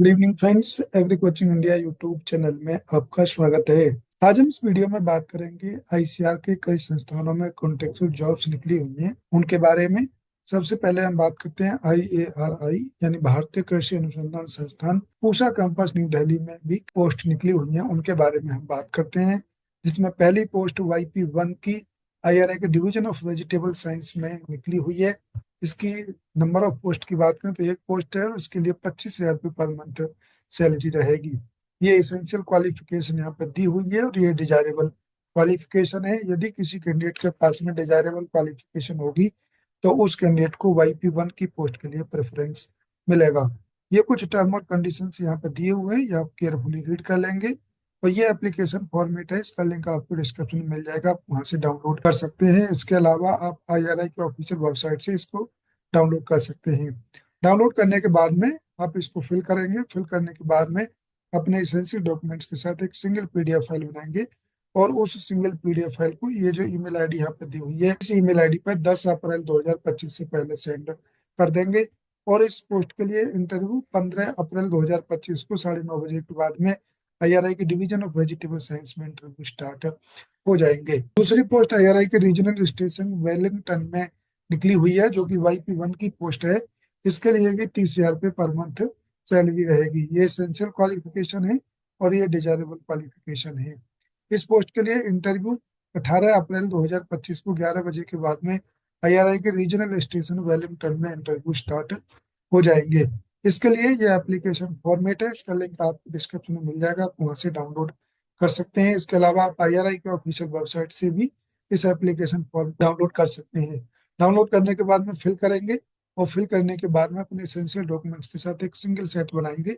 Good evening friends, every coaching India YouTube channel में आपका स्वागत है। आज हम इस वीडियो में बात करेंगे आईसीआर के कई संस्थानों में कॉन्ट्रेक्चुअल जॉब्स निकली हुई हैं उनके बारे में। सबसे पहले हम बात करते हैं आईएआरआई यानी भारतीय कृषि अनुसंधान संस्थान पूसा कैंपस न्यू दिल्ली में भी पोस्ट निकली हुई हैं उनके बारे में हम बात करते हैं। जिसमें पहली पोस्ट YP1 की आईआरआई के डिवीजन ऑफ वेजिटेबल साइंस में निकली हुई है। इसकी नंबर ऑफ पोस्ट की बात करें तो एक पोस्ट है और इसके लिए 25,000 रुपये पर मंथ सैलरी रहेगी। ये इसेंशियल क्वालिफिकेशन यहाँ पे दी हुई है और ये डिजायरेबल क्वालिफिकेशन है। यदि किसी कैंडिडेट के पास में डिजायरेबल क्वालिफिकेशन होगी तो उस कैंडिडेट को YP1 की पोस्ट के लिए प्रेफरेंस मिलेगा। ये कुछ टर्म और कंडीशंस यहाँ पे दिए हुए हैं, ये आप केयरफुली रीड कर लेंगे। और ये एप्लीकेशन फॉर्मेट है, इसका लिंक आपको डिस्क्रिप्शन में मिल जाएगा, आप वहां से डाउनलोड कर सकते हैं। इसके अलावा आप आईआरआई की ऑफिशियल वेबसाइट से इसको डाउनलोड कर सकते हैं। डाउनलोड करने के बाद में आप इसको फिल करेंगे। फिल करने के बाद में अपने इसेंशियल डॉक्यूमेंट्स के साथ एक सिंगल पीडीएफ फाइल बनाएंगे और उस सिंगल पीडीएफ फाइल को ये जो ईमेल आईडी यहाँ पे दी हुई है इस ईमेल आईडी पर 10 अप्रैल 2025 से पहले सेंड कर देंगे। और इस पोस्ट के लिए इंटरव्यू 15 अप्रैल 2025 को 9:30 बजे के बाद में आईआरआई के डिवीजन ऑफ वेजिटेबल साइंस में इंटरव्यू स्टार्ट हो जाएंगे। दूसरी पोस्ट आईआरआई के रीजनल स्टेशन वेलिंगटन में निकली हुई है जो कि YP1 की पोस्ट है। इसके लिए भी 30,000 रुपये पर मंथ सैलरी रहेगी। ये एसेंशियल क्वालिफिकेशन है और ये डिजायरेबल क्वालिफिकेशन है। इस पोस्ट के लिए इंटरव्यू 18 अप्रैल 2025 को 11 बजे के बाद में आईआरआई के रीजनल स्टेशन वेलिंगटन में इंटरव्यू स्टार्ट हो जाएंगे। इसके लिए ये एप्लीकेशन फॉर्मेट है, इसका लिंक आपको डिस्क्रिप्शन में मिल जाएगा, आप वहां से डाउनलोड कर सकते हैं। इसके अलावा आप आईआरआई के ऑफिशियल वेबसाइट से भी इस एप्लीकेशन फॉर्म डाउनलोड कर सकते हैं। डाउनलोड करने के बाद में फिल करेंगे और फिल करने के बाद में अपने एसेंशियल डॉक्यूमेंट्स के साथ एक सिंगल सेट बनाएंगे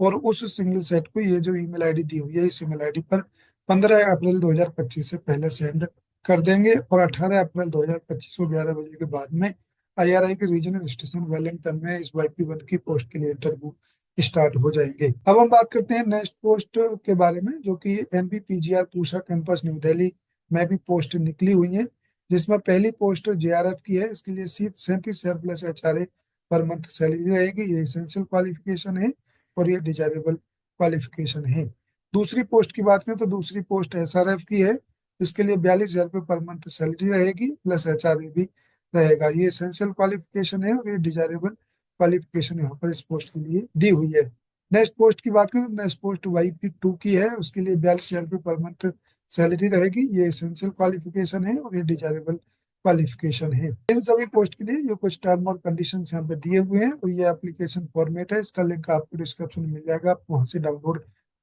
और उस सिंगल सेट को ये जो ईमेल आईडी दी हुई है इस ईमेल आईडी पर 15 अप्रैल 2025 से पहले सेंड कर देंगे। और 18 अप्रैल 2025 को 11 बजे के बाद में आईआरआई के रीजनल स्टेशन वेलिंगटन में इस YP1 की पोस्ट के लिए इंटरव्यू स्टार्ट हो जाएंगे। अब हम बात करते हैं नेक्स्ट पोस्ट के बारे में जो कि NPPGR Pusa campus new Delhi में भी पोस्ट निकली हुई है। जिसमें पहली पोस्ट JRF की है, इसके लिए 37,000 plus HRA per month salary रहेगी। ये इसेंशियल क्वालिफिकेशन है और ये डिजायरेबल क्वालिफिकेशन है। दूसरी पोस्ट की बात करें तो दूसरी पोस्ट SRF की है। इसके लिए 42,000 रुपये पर मंथ सैलरी रहेगी प्लस HRA भी रहेगा। ये एसेंशियल क्वालिफिकेशन है और ये डिजायरेबल क्वालिफिकेशन यहाँ पर इस पोस्ट के लिए दी हुई है। नेक्स्ट पोस्ट की बात करें तो नेक्स्ट पोस्ट YP2 की है, उसके लिए 42,000 रुपये पर मंथ सैलरी रहेगी। ये एसेंशियल क्वालिफिकेशन है और ये डिजायरेबल क्वालिफिकेशन है। इन सभी पोस्ट के लिए ये कुछ टर्म और कंडीशंस यहाँ पे दिए हुए हैं और ये एप्लीकेशन फॉर्मेट है, इसका लिंक आपको डिस्क्रिप्शन में मिल जाएगा, आप वहां से डाउनलोड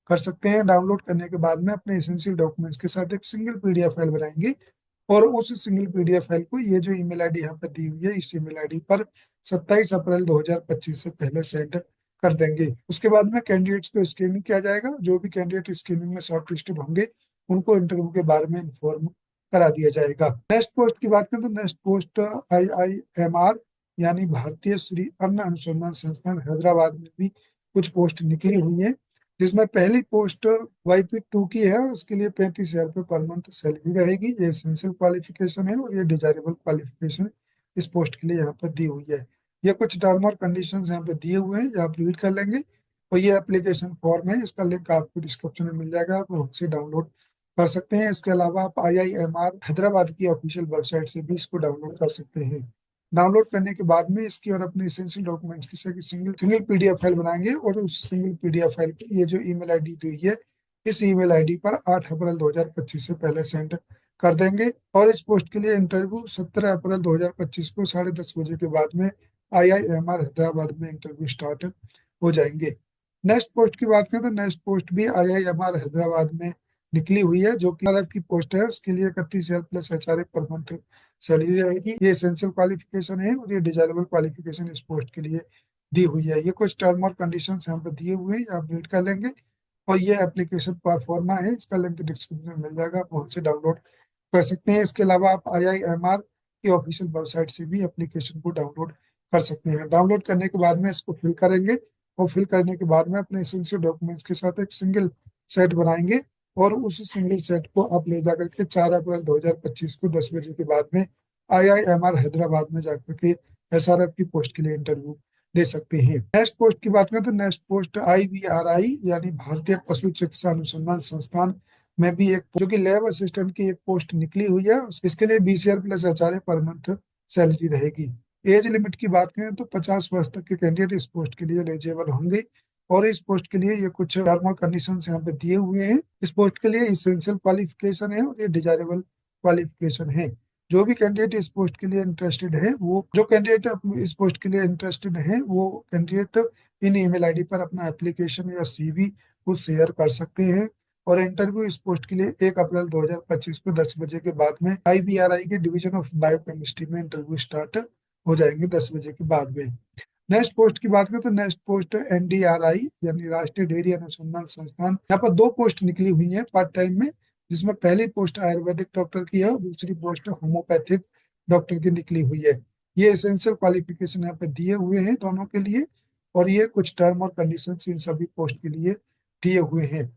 कर सकते हैं। डाउनलोड करने के बाद में अपने एसेंशियल डॉक्यूमेंट्स के साथ एक सिंगल पीडीएफ फाइल बनाएंगे और उस सिंगल पीडीएफ फाइल को ये जो ईमेल आईडी यहाँ पे दी हुई है इस ईमेल आईडी पर 27 अप्रैल 2025 से पहले सेंड कर देंगे। उसके बाद में कैंडिडेट्स को स्क्रीनिंग किया जाएगा। जो भी कैंडिडेट स्क्रीनिंग में शॉर्ट लिस्टेड होंगे उनको इंटरव्यू के बारे में इन्फॉर्म करा दिया जाएगा। नेक्स्ट पोस्ट की बात करें तो नेक्स्ट पोस्ट IIMR यानी भारतीय श्री अन्न अनुसंधान संस्थान हैदराबाद में भी कुछ पोस्ट निकली हुई है। जिसमें पहली पोस्ट YP2 की है और उसके लिए 35,000 रुपये पर मंथ सैलरी रहेगी। ये एसेंशियल क्वालिफिकेशन है और ये डिजायरेबल क्वालिफिकेशन इस पोस्ट के लिए यहाँ पर दी हुई है। ये कुछ टर्म और कंडीशंस यहाँ पे दिए हुए हैं, ये आप रीड कर लेंगे। और ये एप्लीकेशन फॉर्म है, इसका लिंक आपको डिस्क्रिप्शन में मिल जाएगा, आप वहाँ से डाउनलोड कर सकते हैं। इसके अलावा आप IIMR हैदराबाद की ऑफिशियल वेबसाइट से भी इसको डाउनलोड कर सकते हैं। डाउनलोड करने के बाद में इसकी और अपने एसेंशियल डॉक्यूमेंट्स की सिंगल सिंगल पीडीएफ फाइल बनाएंगे और उस सिंगल पीडीएफ फाइल की ये जो ईमेल आईडी दी हुई है इस ईमेल आईडी पर 8 अप्रैल 2025 से पहले सेंड कर देंगे। और इस पोस्ट के लिए इंटरव्यू 17 अप्रैल 2025 को 10:30 बजे के बाद में IIMR हैदराबाद में इंटरव्यू स्टार्ट हो जाएंगे। नेक्स्ट पोस्ट की बात करें तो नेक्स्ट पोस्ट भी IIMR हैदराबाद में निकली हुई है जो कि RF की पोस्ट है। उसके लिए 31,000 plus HRA per month salary रहेगी। ये एसेंशियल क्वालिफिकेशन है और ये डिजायरेबल क्वालिफिकेशन इस पोस्ट के लिए दी हुई है। ये कुछ टर्म और कंडीशंस यहाँ पर दिए हुए हैं, ये आप रीड कर लेंगे। और ये एप्लीकेशन परफॉर्मा है, इसका लिंक डिस्क्रिप्शन में मिल जाएगा, आप वहाँ से डाउनलोड कर सकते हैं। इसके अलावा आप IIMR की ऑफिशियल वेबसाइट से भी एप्लीकेशन को डाउनलोड कर सकते हैं। डाउनलोड करने के बाद में इसको फिल करेंगे और फिल करने के बाद में अपने एसेंशियल डॉक्यूमेंट्स के साथ एक सिंगल सेट बनाएंगे और उस सिंगल सेट को आप ले जाकर के 4 अप्रैल 2025 को 10 बजे के बाद में IIMR हैदराबाद में जाकर के SRF की पोस्ट के लिए इंटरव्यू दे सकते हैं। नेक्स्ट पोस्ट की बात करें तो नेक्स्ट पोस्ट IVRI यानी भारतीय पशु चिकित्सा अनुसंधान संस्थान में भी एक जो कि लैब असिस्टेंट की एक पोस्ट निकली हुई है। इसके लिए BCR plus HRA per month salary रहेगी। एज लिमिट की बात करें तो 50 वर्ष तक के कैंडिडेट इस पोस्ट के लिए एलिजिबल होंगे और इस पोस्ट के लिए ये कुछ टर्म और कंडीशंस यहाँ पे दिए हुए हैं। इस पोस्ट के लिए इसेंशियल क्वालिफिकेशन है और ये डिजायरेबल क्वालिफिकेशन है। जो भी कैंडिडेट इस पोस्ट के लिए इंटरेस्टेड है वो जो कैंडिडेट इस पोस्ट के लिए इंटरेस्टेड है वो कैंडिडेट इन ईमेल आईडी पर अपना एप्लीकेशन या CV को शेयर कर सकते हैं। और इंटरव्यू इस पोस्ट के लिए 1 अप्रैल 2025 को 10 बजे के बाद में IVRI के डिवीजन ऑफ बायोकेमिस्ट्री में इंटरव्यू स्टार्ट हो जाएंगे 10 बजे के बाद में। नेक्स्ट पोस्ट की बात करें तो नेक्स्ट पोस्ट NDRI यानी राष्ट्रीय डेयरी अनुसंधान संस्थान। यहाँ पर दो पोस्ट निकली हुई है पार्ट टाइम में, जिसमें पहली पोस्ट आयुर्वेदिक डॉक्टर की है और दूसरी पोस्ट होम्योपैथिक डॉक्टर की निकली हुई है। ये एसेंशियल क्वालिफिकेशन यहाँ पे दिए हुए हैं दोनों के लिए और ये कुछ टर्म और कंडीशंस इन सभी पोस्ट के लिए दिए हुए हैं।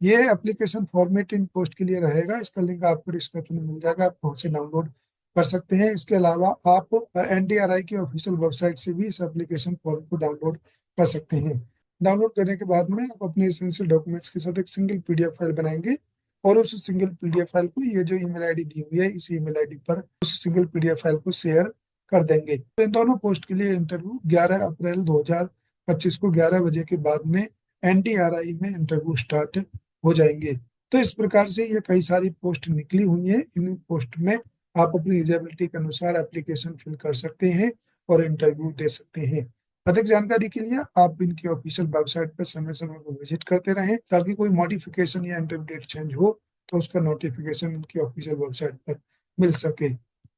ये एप्लीकेशन फॉर्मेट इन पोस्ट के लिए रहेगा। इसका लिंक आपको डिस्क्रिप्शन में मिल जाएगा, आप वहाँ से डाउनलोड कर सकते हैं। इसके अलावा आप NDRI की ऑफिशियल वेबसाइट से भी इस एप्लीकेशन फॉर्म को डाउनलोड कर सकते हैं। डाउनलोड करने के बाद में आप अपने एसेंशियल डॉक्यूमेंट्स के साथ एक सिंगल PDF फाइल बनाएंगे और उस सिंगल PDF फाइल को ये जो ईमेल आईडी दी हुई है इस ईमेल आईडी पर उस सिंगल PDF फाइल को शेयर कर देंगे। तो इन दोनों पोस्ट के लिए इंटरव्यू 11 अप्रैल 2025 को 11 बजे के बाद में NDRI में इंटरव्यू स्टार्ट हो जाएंगे। तो इस प्रकार से ये कई सारी पोस्ट निकली हुई है। इन पोस्ट में आप अपनी एलिजिबिलिटी के अनुसार एप्लीकेशन फिल कर सकते हैं और इंटरव्यू दे सकते हैं। अधिक जानकारी के लिए आप इनकी ऑफिशियल वेबसाइट पर समय समय पर विजिट करते रहें ताकि कोई मॉडिफिकेशन या इंटरव्यू डेट चेंज हो तो उसका नोटिफिकेशन इनकी ऑफिशियल वेबसाइट पर मिल सके।